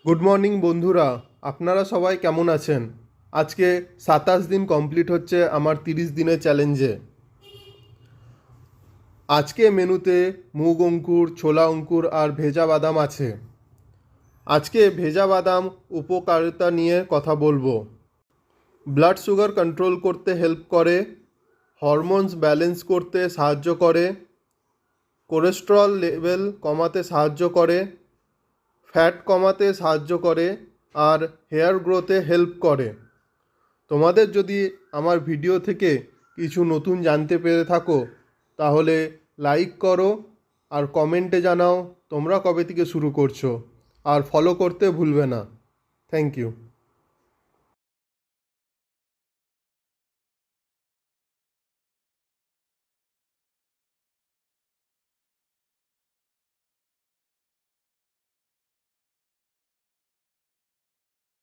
Good morning বন্ধুরা, আপনারা সবাই কেমন আছেন? আজকে 27 দিন কমপ্লিট হচ্ছে আমার 30 দিনের চ্যালেঞ্জে। আজকে মেনুতে মুগ অঙ্কুর, ছোলা অঙ্কুর আর ভেজা বাদাম আছে। আজকে ভেজা বাদাম উপকারিতা নিয়ে কথা বলবো। ব্লাড সুগার কন্ট্রোল করতে হেল্প করে, হরমোনস ব্যালেন্স করতে সাহায্য করে, কোলেস্টেরল লেভেল কমাতে সাহায্য করে, ফ্যাট কমাতে সাহায্য করে আর হেয়ার গ্রোথে হেল্প করে। তোমাদের যদি আমার ভিডিও থেকে কিছু নতুন জানতে পেরে থাকো তাহলে লাইক করো আর কমেন্টে জানাও তোমরা কবে থেকে শুরু করছো, আর ফলো করতে ভুলবে না। Thank you.